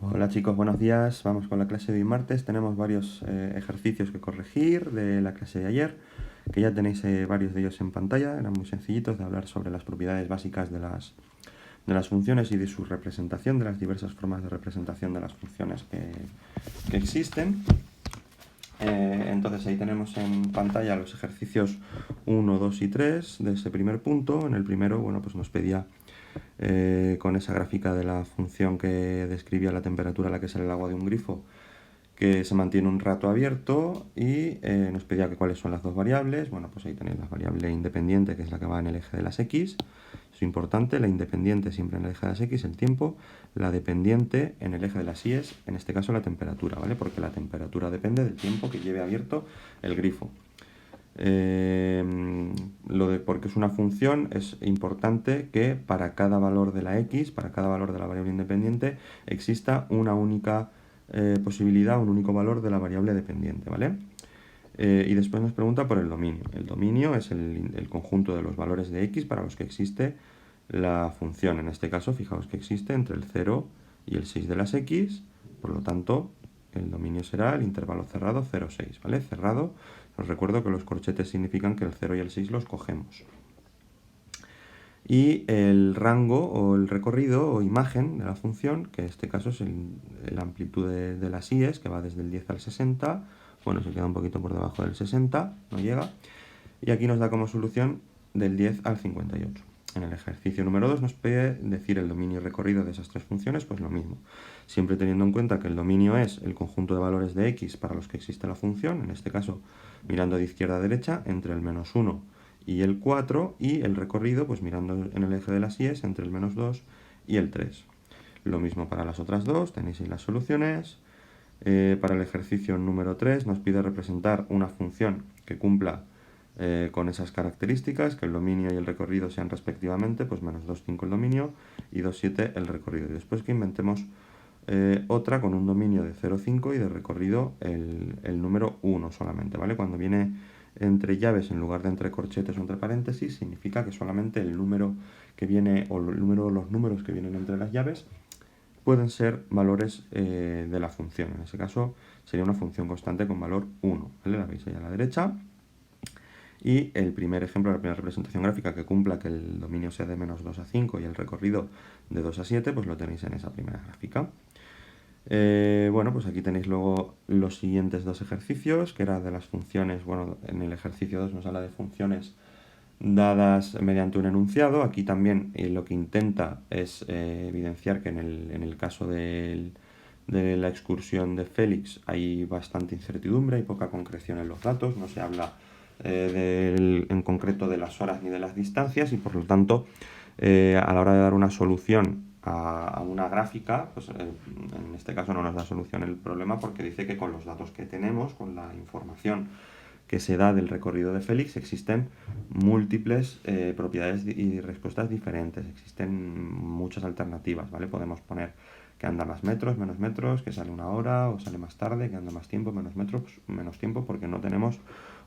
Hola chicos, buenos días. Vamos con la clase de hoy martes. Tenemos varios ejercicios que corregir de la clase de ayer, que ya tenéis varios de ellos en pantalla. Eran muy sencillitos de hablar sobre las propiedades básicas de las funciones y de su representación, de las diversas formas de representación de las funciones que existen. Entonces ahí tenemos en pantalla los ejercicios 1, 2 y 3 de ese primer punto. En el primero, bueno, pues nos pedía con esa gráfica de la función que describía la temperatura a la que sale el agua de un grifo, que se mantiene un rato abierto y nos pedía que cuáles son las dos variables. Bueno, pues ahí tenéis la variable independiente, que es la que va en el eje de las x. Es importante, la independiente siempre en el eje de las x, el tiempo, la dependiente en el eje de las y, en este caso la temperatura, ¿vale? Porque la temperatura depende del tiempo que lleve abierto el grifo. Porque es una función, es importante que para cada valor de la x, para cada valor de la variable independiente, exista una única posibilidad, un único valor de la variable dependiente, ¿vale? Y después nos pregunta por el dominio. El dominio es el conjunto de los valores de x para los que existe la función. En este caso, fijaos que existe entre el 0 y el 6 de las x, por lo tanto, el dominio será el intervalo cerrado 0, 6, ¿vale? Cerrado, os recuerdo que los corchetes significan que el 0 y el 6 los cogemos. Y el rango o el recorrido o imagen de la función, que en este caso es la amplitud de las i's, que va desde el 10 al 60, bueno, se queda un poquito por debajo del 60, no llega, y aquí nos da como solución del 10 al 58. En el ejercicio número 2 nos pide decir el dominio y recorrido de esas tres funciones, pues lo mismo. Siempre teniendo en cuenta que el dominio es el conjunto de valores de x para los que existe la función, en este caso mirando de izquierda a derecha, entre el menos 1 y el 4, y el recorrido, pues mirando en el eje de las i's, entre el menos 2 y el 3. Lo mismo para las otras dos, tenéis ahí las soluciones. Para el ejercicio número 3 nos pide representar una función que cumpla con esas características, que el dominio y el recorrido sean respectivamente, pues menos 2, 5 el dominio y 2, 7 el recorrido. Y después que inventemos otra con un dominio de 0, 5 y de recorrido el número 1 solamente, ¿vale? Cuando viene entre llaves en lugar de entre corchetes o entre paréntesis, significa que solamente el número que viene, o el número, los números que vienen entre las llaves, pueden ser valores de la función. En ese caso sería una función constante con valor 1, ¿vale? La veis ahí a la derecha. Y el primer ejemplo, la primera representación gráfica que cumpla que el dominio sea de menos 2 a 5 y el recorrido de 2 a 7, pues lo tenéis en esa primera gráfica. Bueno, pues aquí tenéis luego los siguientes dos ejercicios, que era de las funciones. Bueno, en el ejercicio 2 nos habla de funciones dadas mediante un enunciado. Aquí también lo que intenta es evidenciar que en el caso de la excursión de Félix hay bastante incertidumbre, hay poca concreción en los datos, no se habla en concreto de las horas ni de las distancias, y por lo tanto a la hora de dar una solución a una gráfica, pues en este caso no nos da solución el problema, porque dice que con los datos que tenemos, con la información que se da del recorrido de Félix, existen múltiples propiedades y respuestas diferentes, existen muchas alternativas, ¿vale? Podemos poner que anda más metros, menos metros, que sale una hora o sale más tarde, que anda más tiempo, menos metros, menos tiempo, porque no tenemos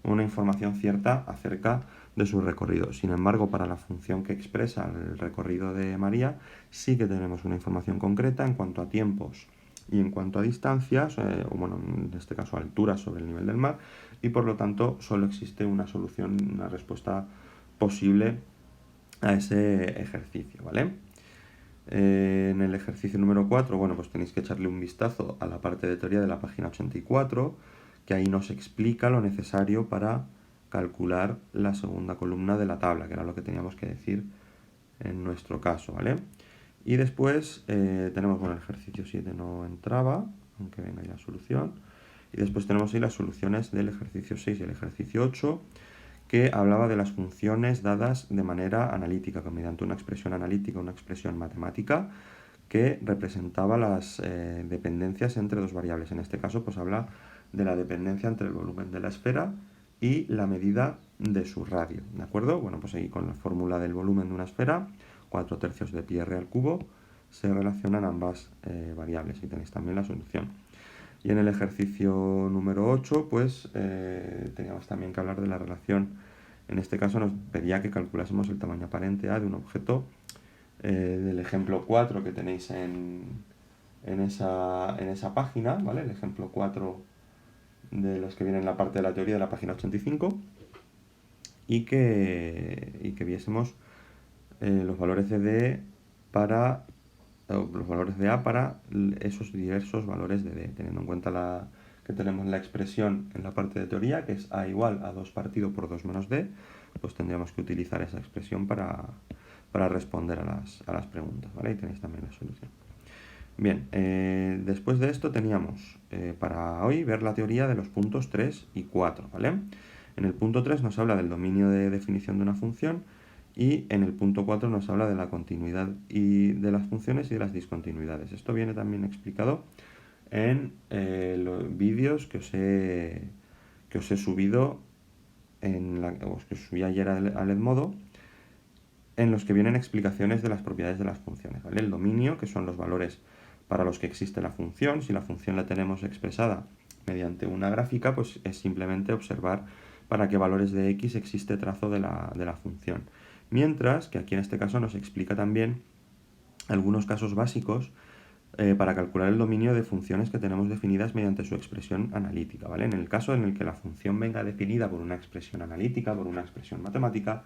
una información cierta acerca de su recorrido. Sin embargo, para la función que expresa el recorrido de María, sí que tenemos una información concreta en cuanto a tiempos y en cuanto a distancias, o bueno, en este caso alturas sobre el nivel del mar, y por lo tanto solo existe una solución, una respuesta posible a ese ejercicio, ¿vale? En el ejercicio número 4, bueno, pues tenéis que echarle un vistazo a la parte de teoría de la página 84, que ahí nos explica lo necesario para calcular la segunda columna de la tabla, que era lo que teníamos que decir en nuestro caso, ¿vale? Y después tenemos, bueno, el ejercicio 7 no entraba, aunque venga ahí la solución. Y después tenemos ahí las soluciones del ejercicio 6 y el ejercicio 8, que hablaba de las funciones dadas de manera analítica, mediante una expresión analítica, una expresión matemática, que representaba las dependencias entre dos variables. En este caso, pues habla de la dependencia entre el volumen de la esfera y la medida de su radio, ¿de acuerdo? Bueno, pues ahí con la fórmula del volumen de una esfera, 4 tercios de pi r al cubo, se relacionan ambas variables, y tenéis también la solución. Y en el ejercicio número 8, pues teníamos también que hablar de la relación. En este caso nos pedía que calculásemos el tamaño aparente A de un objeto del ejemplo 4 que tenéis en esa página, ¿vale? El ejemplo 4 de los que vienen en la parte de la teoría de la página 85, y que viésemos los valores de D para los valores de A para esos diversos valores de D, teniendo en cuenta que tenemos la expresión en la parte de teoría, que es A igual a 2 partido por 2 menos D, pues tendríamos que utilizar esa expresión para responder a las preguntas, ¿vale? Y tenéis también la solución. Bien, después de esto teníamos para hoy ver la teoría de los puntos 3 y 4, ¿vale? En el punto 3 nos habla del dominio de definición de una función, y en el punto 4 nos habla de la continuidad y de las funciones y de las discontinuidades. Esto viene también explicado en los vídeos que os he subido, que os subí ayer al Edmodo, en los que vienen explicaciones de las propiedades de las funciones, ¿vale? El dominio, que son los valores para los que existe la función. Si la función la tenemos expresada mediante una gráfica, pues es simplemente observar para qué valores de x existe trazo de la función. Mientras que aquí en este caso nos explica también algunos casos básicos para calcular el dominio de funciones que tenemos definidas mediante su expresión analítica, ¿vale? En el caso en el que la función venga definida por una expresión analítica, por una expresión matemática,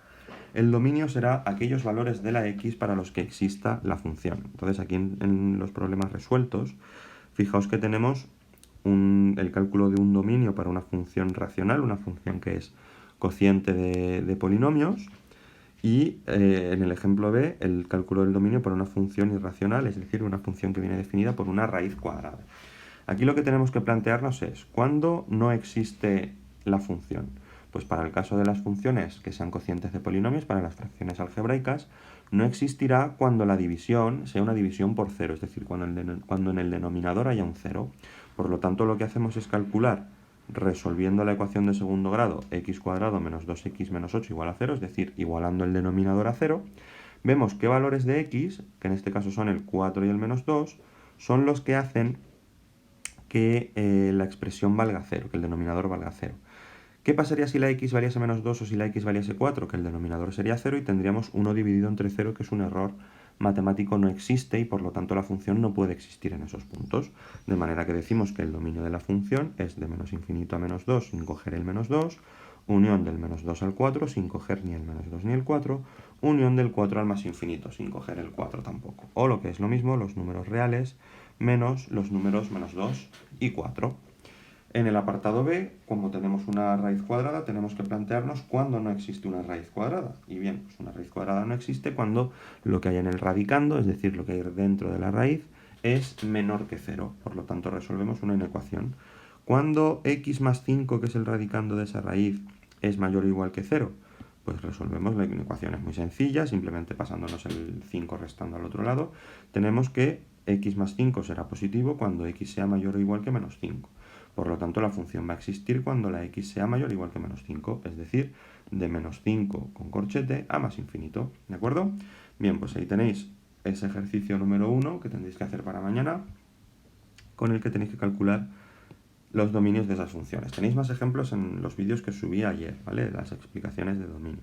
el dominio será aquellos valores de la x para los que exista la función. Entonces aquí en los problemas resueltos, fijaos que tenemos el cálculo de un dominio para una función racional, una función que es cociente de polinomios, y en el ejemplo B, el cálculo del dominio para una función irracional, es decir, una función que viene definida por una raíz cuadrada. Aquí lo que tenemos que plantearnos es, ¿cuándo no existe la función? Pues para el caso de las funciones que sean cocientes de polinomios, para las fracciones algebraicas, no existirá cuando la división sea una división por cero, es decir, cuando en el denominador haya un cero. Por lo tanto, lo que hacemos es calcular, resolviendo la ecuación de segundo grado, x cuadrado menos 2x menos 8 igual a 0, es decir, igualando el denominador a 0, vemos qué valores de x, que en este caso son el 4 y el menos 2, son los que hacen que la expresión valga 0, que el denominador valga 0. ¿Qué pasaría si la x valiese menos 2 o si la x valiese 4? Que el denominador sería 0 y tendríamos 1 dividido entre 0, que es un error matemático, no existe, y por lo tanto la función no puede existir en esos puntos. De manera que decimos que el dominio de la función es de menos infinito a menos 2 sin coger el menos 2, unión del menos 2 al 4 sin coger ni el menos 2 ni el 4, unión del 4 al más infinito sin coger el 4 tampoco. O lo que es lo mismo, los números reales menos los números menos 2 y 4. En el apartado B, como tenemos una raíz cuadrada, tenemos que plantearnos cuándo no existe una raíz cuadrada. Y bien, pues una raíz cuadrada no existe cuando lo que hay en el radicando, es decir, lo que hay dentro de la raíz, es menor que 0. Por lo tanto, resolvemos una inecuación. Cuando x más 5, que es el radicando de esa raíz, es mayor o igual que 0, pues resolvemos la inecuación. Es muy sencilla, simplemente pasándonos el 5 restando al otro lado. Tenemos que x más 5 será positivo cuando x sea mayor o igual que menos 5. Por lo tanto, la función va a existir cuando la x sea mayor o igual que menos 5, es decir, de menos 5 con corchete a más infinito, ¿de acuerdo? Bien, pues ahí tenéis ese ejercicio número 1 que tendréis que hacer para mañana, con el que tenéis que calcular los dominios de esas funciones. Tenéis más ejemplos en los vídeos que subí ayer, ¿vale? Las explicaciones de dominio.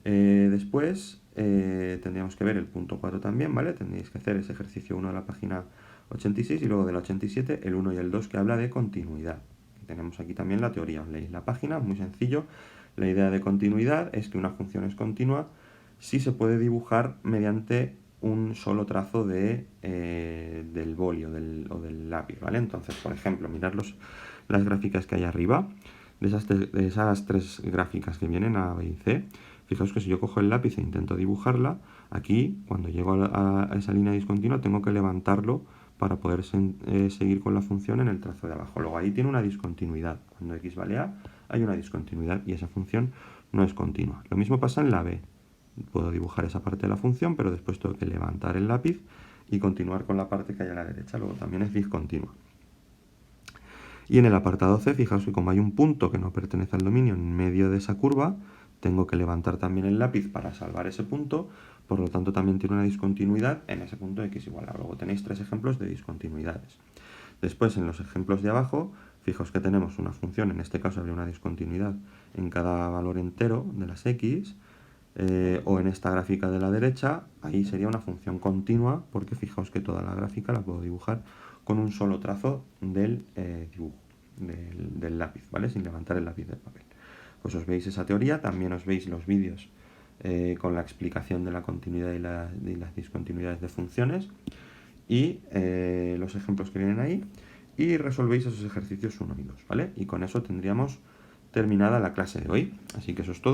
Después tendríamos que ver el punto 4 también, ¿vale? Tendréis que hacer ese ejercicio 1 de la página 86 y luego del 87 el 1 y el 2 que habla de continuidad. Tenemos aquí también la teoría, os leéis la página, muy sencillo. La idea de continuidad es que una función es continua si se puede dibujar mediante un solo trazo del boli o del lápiz, ¿vale? Entonces, por ejemplo, mirad las gráficas que hay arriba, de esas tres gráficas que vienen A, B y C. Fijaos que si yo cojo el lápiz e intento dibujarla, aquí, cuando llego a esa línea discontinua, tengo que levantarlo para poder seguir con la función en el trazo de abajo. Luego ahí tiene una discontinuidad. Cuando x vale a, hay una discontinuidad y esa función no es continua. Lo mismo pasa en la b. Puedo dibujar esa parte de la función, pero después tengo que levantar el lápiz y continuar con la parte que hay a la derecha. Luego también es discontinua. Y en el apartado C, fijaos que como hay un punto que no pertenece al dominio en medio de esa curva, tengo que levantar también el lápiz para salvar ese punto, por lo tanto también tiene una discontinuidad en ese punto de x igual a. Luego tenéis tres ejemplos de discontinuidades. Después, en los ejemplos de abajo, fijaos que tenemos una función, en este caso habría una discontinuidad en cada valor entero de las x, o en esta gráfica de la derecha, ahí sería una función continua, porque fijaos que toda la gráfica la puedo dibujar con un solo trazo del dibujo, del lápiz, ¿vale? Sin levantar el lápiz del papel. Pues os veis esa teoría, también os veis los vídeos con la explicación de la continuidad y las discontinuidades de funciones y los ejemplos que vienen ahí, y resolvéis esos ejercicios 1 y 2, ¿vale? Y con eso tendríamos terminada la clase de hoy. Así que eso es todo.